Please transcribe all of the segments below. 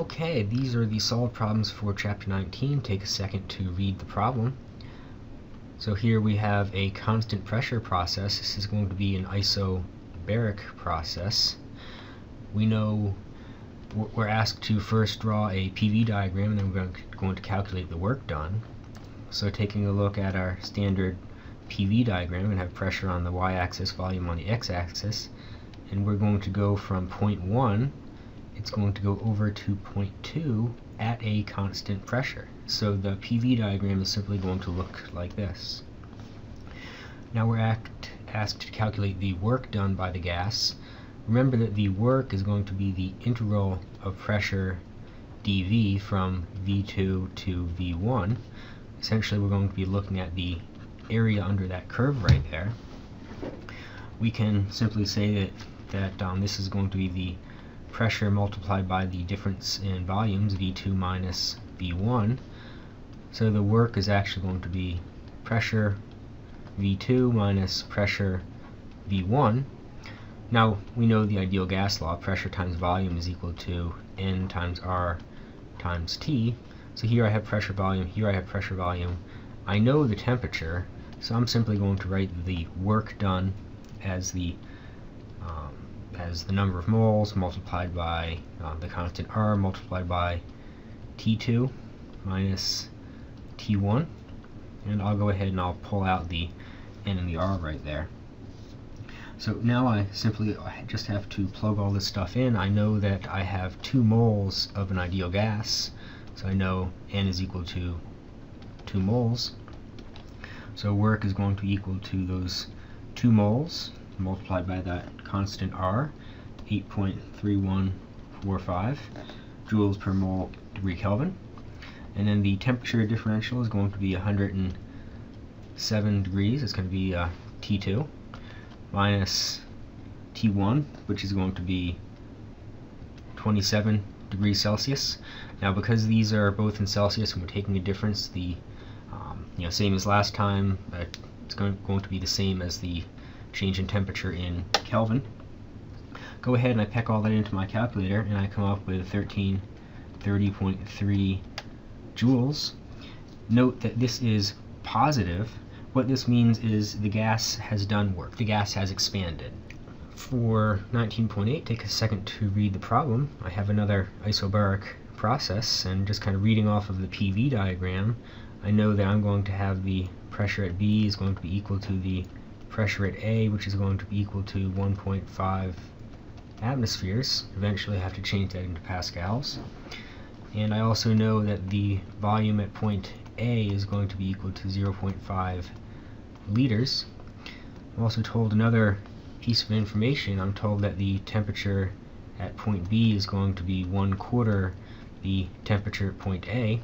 Okay, these are the solved problems for Chapter 19. Take a second to read the problem. So here we have a constant pressure process. This is going to be an isobaric process. We know we're asked to first draw a PV diagram, and then we're going to calculate the work done. So taking a look at our standard PV diagram, we're going to have pressure on the y-axis, volume on the x-axis, and we're going to go from point 1, it's going to go over to point 2 at a constant pressure. So the PV diagram is simply going to look like this. Now we're asked to calculate the work done by the gas. Remember that the work is going to be the integral of pressure dV from V2 to V1. Essentially we're going to be looking at the area under that curve right there. We can simply say that this is going to be the pressure multiplied by the difference in volumes, V2 minus V1. So the work is actually going to be pressure V2 minus pressure V1. Now we know the ideal gas law, pressure times volume is equal to N times R times T. So here I have pressure volume, here I have pressure volume. I know the temperature, so I'm simply going to write the work done as the number of moles multiplied by the constant R multiplied by T2 minus T1, and I'll go ahead and I'll pull out the N and the R right there. So now I simply just have to plug all this stuff in. I know that I have 2 moles of an ideal gas, so I know N is equal to 2 moles. So work is going to be equal to those 2 moles multiplied by that constant R, 8.3145 joules per mole degree Kelvin. And then the temperature differential is going to be 107 degrees. It's going to be T2 minus T1, which is going to be 27 degrees Celsius. Now because these are both in Celsius and we're taking a difference, the same as last time, it's going to be the same as the change in temperature in Kelvin. Go ahead and I peck all that into my calculator and I come up with 1330.3 joules. Note that this is positive. What this means is the gas has done work. The gas has expanded. For 19.8, take a second to read the problem. I have another isobaric process, and just kind of reading off of the PV diagram, I know that I'm going to have the pressure at B is going to be equal to the pressure at A, which is going to be equal to 1.5 atmospheres. Eventually I have to change that into pascals. And I also know that the volume at point A is going to be equal to 0.5 liters. I'm also told another piece of information. I'm told that the temperature at point B is going to be 1/4 the temperature at point A.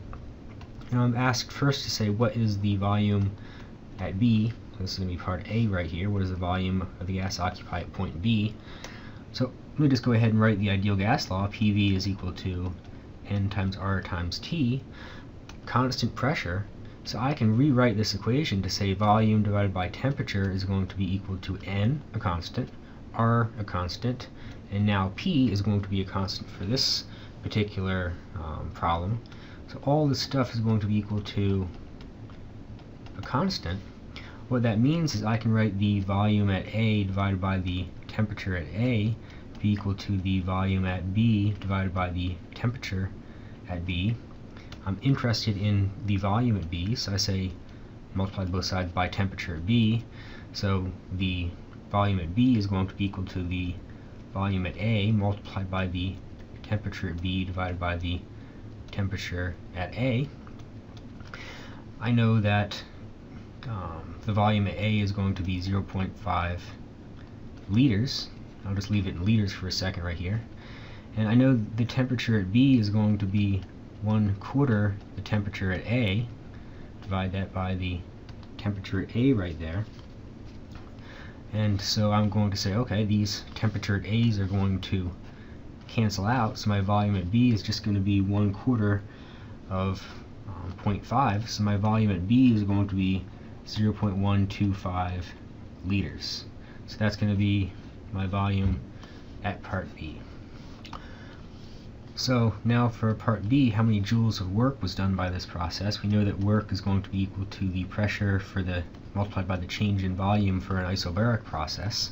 Now I'm asked first to say what is the volume at B. This is going to be part A right here. What is the volume of the gas occupied at point B? So let me just go ahead and write the ideal gas law. PV is equal to N times R times T, constant pressure. So I can rewrite this equation to say volume divided by temperature is going to be equal to N, a constant, R, a constant, and now P is going to be a constant for this particular problem. So all this stuff is going to be equal to a constant. What that means is I can write the volume at A divided by the temperature at A be equal to the volume at B divided by the temperature at B. I'm interested in the volume at B, so I say multiply both sides by temperature at B. So the volume at B is going to be equal to the volume at A multiplied by the temperature at B divided by the temperature at A. I know that the volume at A is going to be 0.5 liters. I'll just leave it in liters for a second right here. And I know the temperature at B is going to be 1/4 the temperature at A. Divide that by the temperature at A right there. And so I'm going to say, okay, these temperature at A's are going to cancel out, so my volume at B is just going to be 1/4 of 0.5, so my volume at B is going to be 0.125 liters. So that's going to be my volume at part B. So now for part B, how many joules of work was done by this process? We know that work is going to be equal to the pressure multiplied by the change in volume for an isobaric process.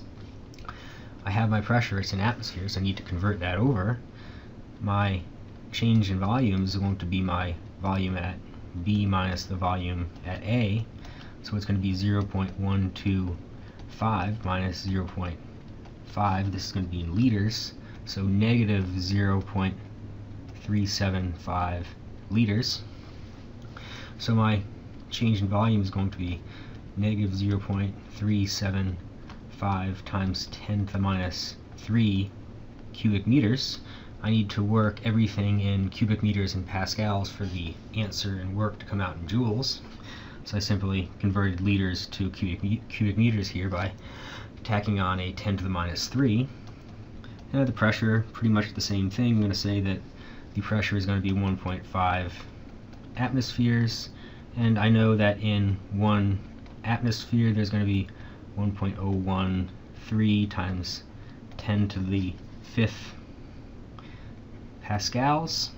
I have my pressure, it's in atmospheres, I need to convert that over. My change in volume is going to be my volume at B minus the volume at A, so it's going to be 0.125 minus 0.5, this is going to be in liters, so negative 0.375 liters. So my change in volume is going to be negative 0.375 times 10 to the minus 3 cubic meters. I need to work everything in cubic meters and pascals for the answer and work to come out in joules. So I simply converted liters to cubic meters here by tacking on a 10 to the minus 3. And the pressure, pretty much the same thing. I'm going to say that the pressure is going to be 1.5 atmospheres, and I know that in 1 atmosphere there's going to be 1.013 times 10 to the 5th pascals.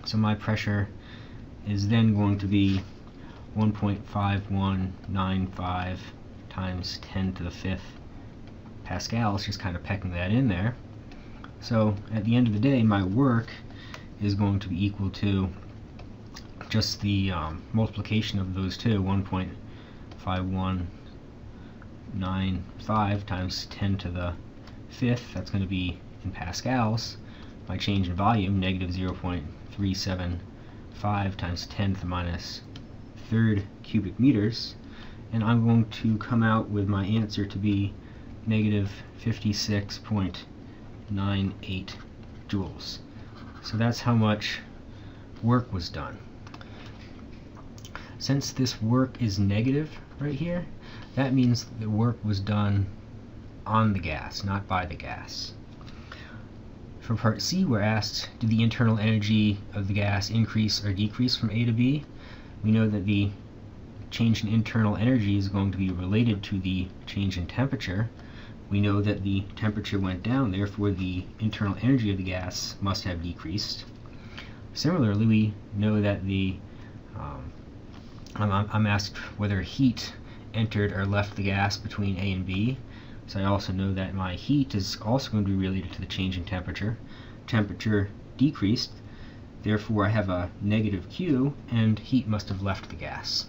So my pressure is then going to be 1.5195 times 10 to the 5th pascals, just kind of pecking that in there. So at the end of the day, my work is going to be equal to just the multiplication of those two, 1.5195 times 10 to the 5th, that's going to be in pascals. My change in volume, negative 0.375 times 10 to the minus 3rd cubic meters, and I'm going to come out with my answer to be negative 56.98 joules. So that's how much work was done. Since this work is negative right here, that means the work was done on the gas, not by the gas. For part C, we're asked, did the internal energy of the gas increase or decrease from A to B? We know that the change in internal energy is going to be related to the change in temperature. We know that the temperature went down, therefore the internal energy of the gas must have decreased. Similarly, we know that I'm asked whether heat entered or left the gas between A and B. So I also know that my heat is also going to be related to the change in temperature. Temperature decreased, therefore I have a negative Q, and heat must have left the gas.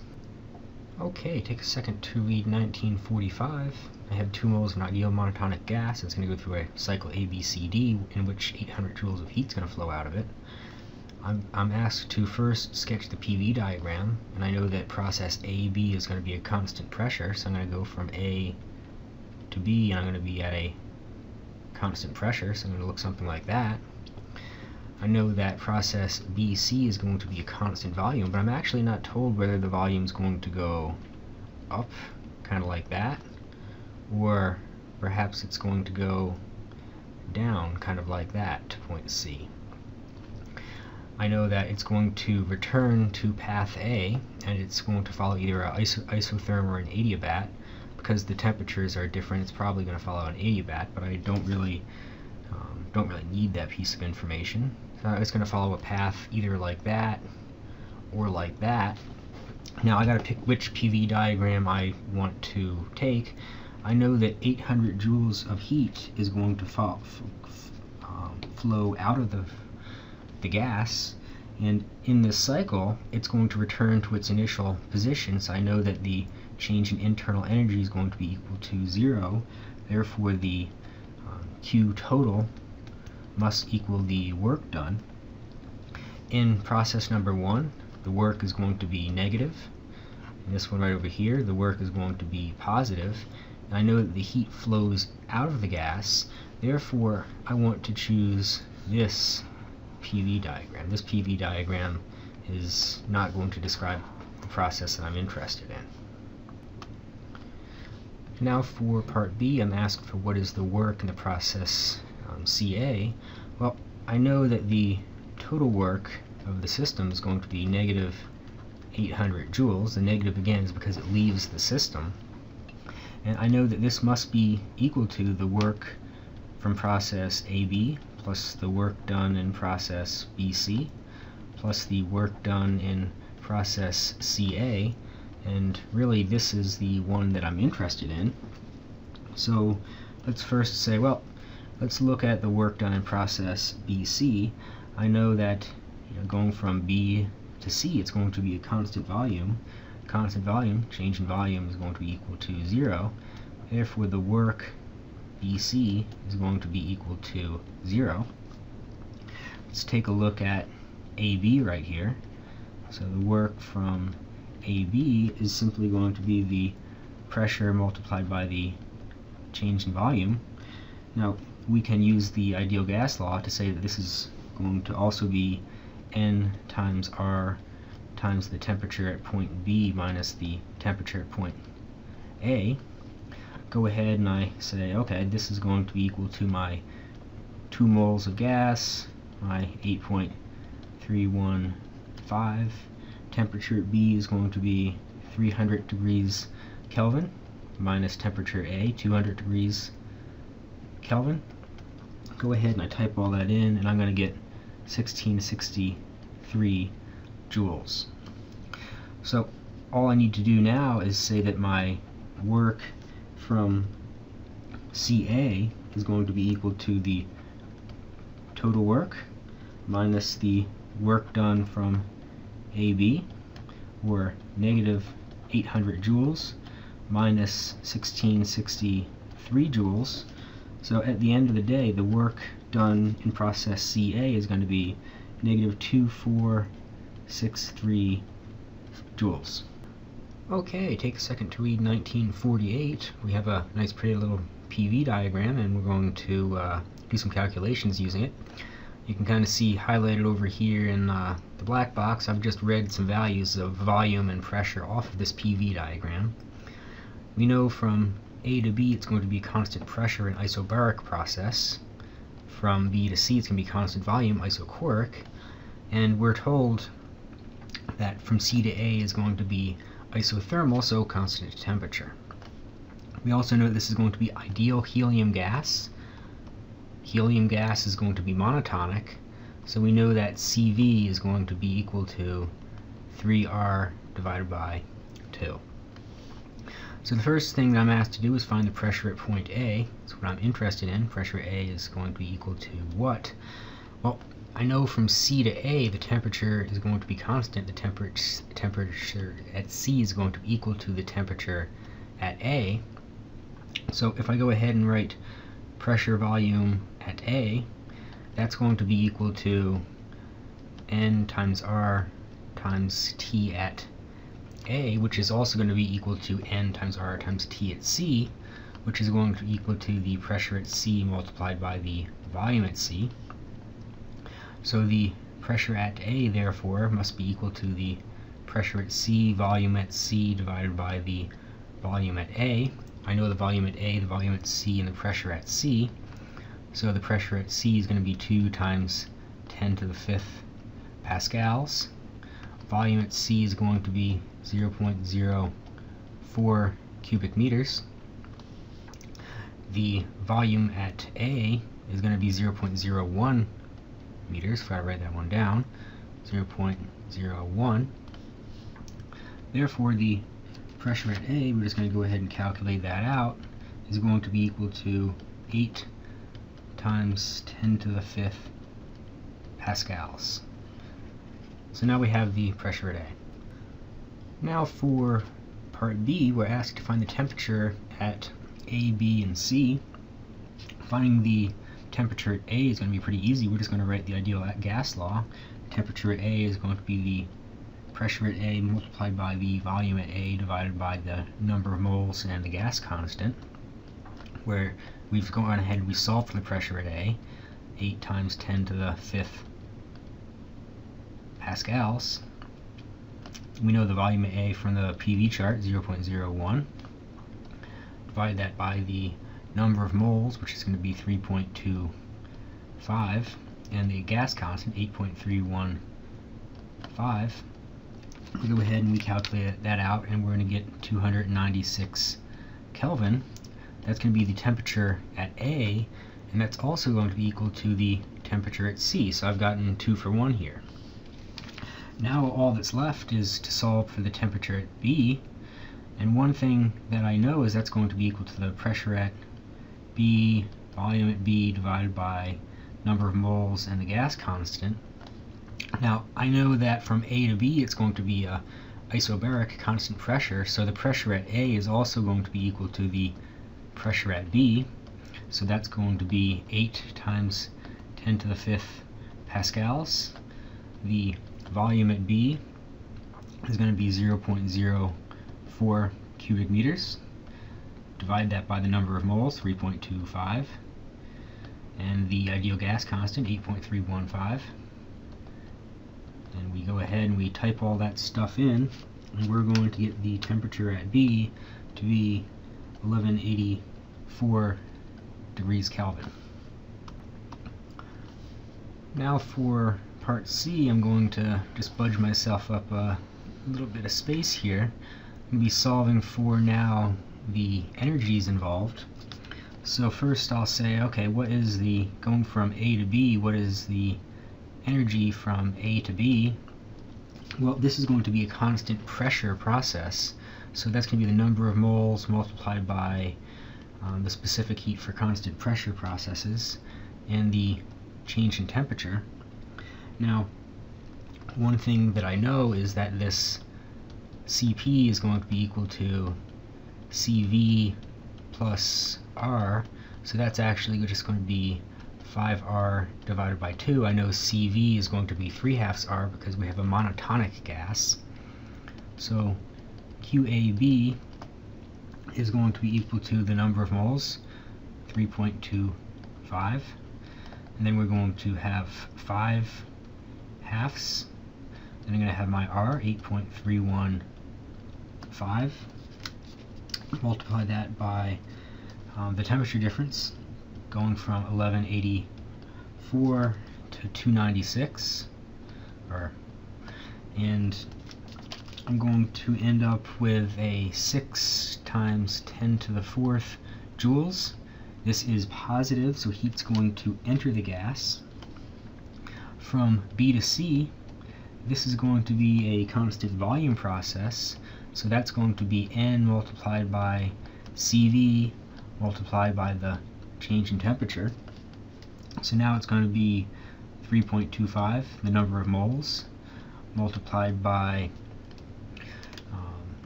Okay, take a second to read 1945. I have 2 moles of an ideal monotonic gas. It's going to go through a cycle ABCD in which 800 joules of heat is going to flow out of it. I'm asked to first sketch the PV diagram, and I know that process AB is going to be a constant pressure, so I'm going to go from A to B, and I'm going to be at a constant pressure, so I'm going to look something like that. I know that process BC is going to be a constant volume, but I'm actually not told whether the volume is going to go up, kind of like that, or perhaps it's going to go down, kind of like that, to point C. I know that it's going to return to path A, and it's going to follow either an isotherm or an adiabat. Because the temperatures are different, it's probably going to follow an adiabat, but I don't really need that piece of information. So it's going to follow a path either like that or like that. Now I got to pick which PV diagram I want to take. I know that 800 joules of heat is going to flow out of the gas, and in this cycle it's going to return to its initial position, so I know that the change in internal energy is going to be equal to 0, therefore the Q total must equal the work done. In process number 1, the work is going to be negative. In this one right over here, the work is going to be positive. And I know that the heat flows out of the gas, therefore I want to choose this PV diagram. This PV diagram is not going to describe the process that I'm interested in. Now for part B, I'm asked for what is the work in the process CA. Well, I know that the total work of the system is going to be negative 800 joules. The negative again is because it leaves the system. And I know that this must be equal to the work from process AB plus the work done in process BC plus the work done in process CA, and really this is the one that I'm interested in. So let's first say, well, let's look at the work done in process BC. I know that going from B to C, it's going to be a constant volume. Constant volume, change in volume, is going to be equal to 0. Therefore, the work BC is going to be equal to 0. Let's take a look at AB right here. So the work from AB is simply going to be the pressure multiplied by the change in volume. Now, we can use the ideal gas law to say that this is going to also be N times R times the temperature at point B minus the temperature at point A. Go ahead and I say, okay, this is going to be equal to my 2 moles of gas, my 8.315. Temperature at B is going to be 300 degrees Kelvin minus temperature A, 200 degrees Kelvin. Go ahead and I type all that in, and I'm going to get 1663 joules. So all I need to do now is say that my work from CA is going to be equal to the total work minus the work done from AB, or negative 800 joules minus 1663 joules. So at the end of the day, the work done in process CA is going to be negative 2463 joules. Okay, take a second to read 1948. We have a nice pretty little PV diagram, and we're going to do some calculations using it. You can kind of see highlighted over here in the black box, I've just read some values of volume and pressure off of this PV diagram. We know from A to B it's going to be constant pressure in isobaric process. From B to C it's going to be constant volume, isochoric. And we're told that from C to A is going to be isothermal, so constant temperature. We also know that this is going to be ideal helium gas. Helium gas is going to be monotonic, so we know that CV is going to be equal to 3R divided by 2. So the first thing that I'm asked to do is find the pressure at point A. That's what I'm interested in. Pressure A is going to be equal to what? Well, I know from C to A the temperature is going to be constant. The temperature at C is going to be equal to the temperature at A. So if I go ahead and write pressure volume at A, that's going to be equal to N times R times T at A, which is also going to be equal to N times R times T at C, which is going to be equal to the pressure at C multiplied by the volume at C. So the pressure at A, therefore, must be equal to the pressure at C, volume at C, divided by the volume at A. I know the volume at A, the volume at C, and the pressure at C. So the pressure at C is going to be 2 times 10 to the 5th pascals. Volume at C is going to be 0.04 cubic meters. The volume at A is going to be 0.01 meters, if I write that one down, 0.01. Therefore, the pressure at A, we're just going to go ahead and calculate that out, is going to be equal to 8 times 10 to the 5th pascals. So now we have the pressure at A. Now for part B, we're asked to find the temperature at A, B, and C. Finding the temperature at A is going to be pretty easy. We're just going to write the ideal gas law. Temperature at A is going to be the pressure at A multiplied by the volume at A divided by the number of moles and the gas constant, where we've gone ahead and we solved for the pressure at A, 8 times 10 to the 5th pascals. We know the volume at A from the PV chart, 0.01. Divide that by the number of moles, which is going to be 3.25, and the gas constant, 8.315. We go ahead and we calculate that out, and we're going to get 296 Kelvin. That's going to be the temperature at A, and that's also going to be equal to the temperature at C. So I've gotten 2 for 1 here. Now all that's left is to solve for the temperature at B, and one thing that I know is that's going to be equal to the pressure at B, volume at B divided by number of moles and the gas constant. Now I know that from A to B it's going to be a isobaric constant pressure, so the pressure at A is also going to be equal to the pressure at B, so that's going to be 8 times 10 to the 5th pascals. The volume at B is going to be 0.04 cubic meters. Divide that by the number of moles, 3.25, and the ideal gas constant, 8.315. And we go ahead and we type all that stuff in, and we're going to get the temperature at B to be 1184 degrees Kelvin. Now for part C, I'm going to just budge myself up a little bit of space here. I'm going to be solving for now the energies involved. So first I'll say, okay, what is the, going from A to B, what is the energy from A to B? Well, this is going to be a constant pressure process, so that's going to be the number of moles multiplied by the specific heat for constant pressure processes and the change in temperature. Now, one thing that I know is that this Cp is going to be equal to Cv plus R, so that's actually just going to be 5R divided by 2. I know Cv is going to be 3/2 R because we have a monotonic gas. So QAB is going to be equal to the number of moles, 3.25, and then we're going to have 5/2, and I'm going to have my R, 8.315. Multiply that by the temperature difference, going from 1184 to 296, and I'm going to end up with a 6 times 10 to the 4th joules. This is positive, so heat's going to enter the gas. From B to C, this is going to be a constant volume process, so that's going to be N multiplied by Cv multiplied by the change in temperature. So now it's going to be 3.25, the number of moles, multiplied by,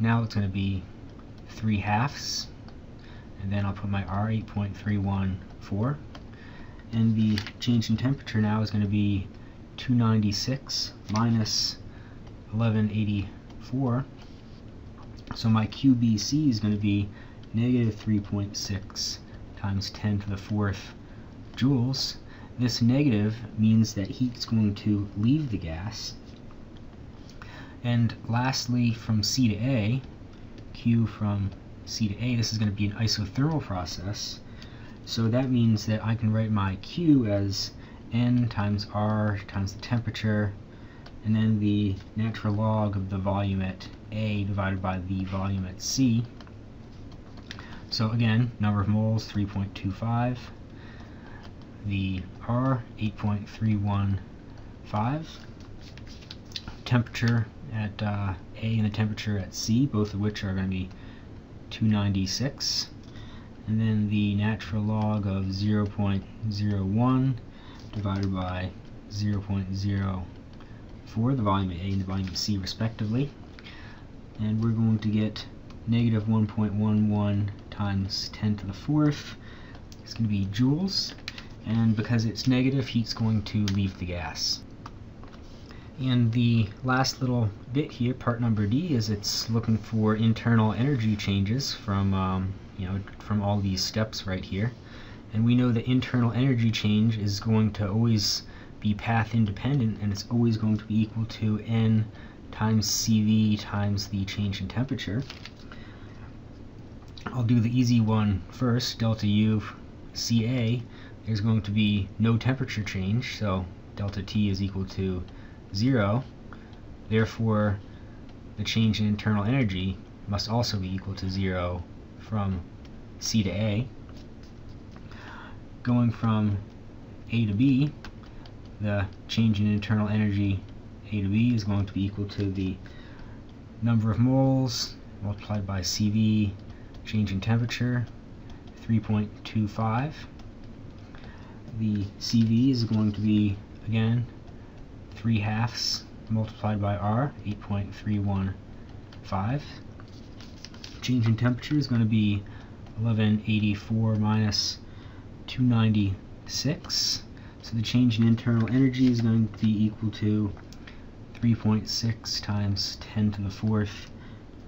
now it's going to be 3/2, and then I'll put my R, 8.314, and the change in temperature now is going to be 296 minus 1184. So my QBC is going to be negative 3.6 times 10 to the 4th joules. This negative means that heat's going to leave the gas. And lastly, from C to A, Q from C to A, this is going to be an isothermal process. So that means that I can write my Q as N times R times the temperature, and then the natural log of the volume at A divided by the volume at C. So again, number of moles, 3.25, the R, 8.315, temperature at A and the temperature at C, both of which are going to be 296, and then the natural log of 0.01 divided by 0.04, the volume at A and the volume at C respectively, and we're going to get negative 1.11 times 10 to the 4th. It's going to be joules, and because it's negative, heat's going to leave the gas. And the last little bit here, part number D, is it's looking for internal energy changes from from all these steps right here. And we know that internal energy change is going to always be path independent, and it's always going to be equal to N times Cv times the change in temperature. I'll do the easy one first, delta U Ca. There's going to be no temperature change, so delta T is equal to 0. Therefore, the change in internal energy must also be equal to 0 from C to A. Going from A to B, the change in internal energy A to B is going to be equal to the number of moles multiplied by CV, change in temperature, 3.25. The CV is going to be, again, 3/2 multiplied by R, 8.315. Change in temperature is going to be 1184 minus 296. So the change in internal energy is going to be equal to 3.6 times 10 to the 4th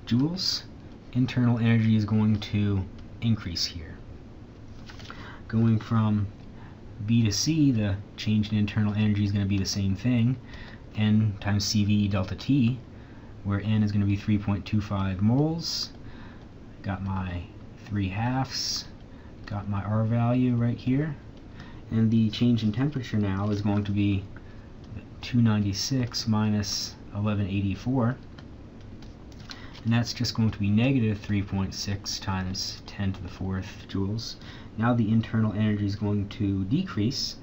joules. Internal energy is going to increase here. Going from B to C, the change in internal energy is going to be the same thing, N times CV delta T, where N is going to be 3.25 moles. Got my 3/2, got my R value right here, and the change in temperature now is going to be 296 minus 1184, and that's just going to be negative 3.6 times 10 to the 4th joules. Now the internal energy is going to decrease.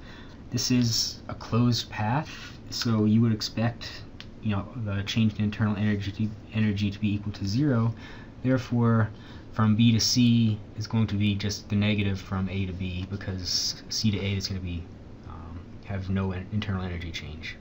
This is a closed path, so you would expect, the change in internal energy to be equal to 0. Therefore, from B to C is going to be just the negative from A to B, because C to A is going to be have no internal energy change.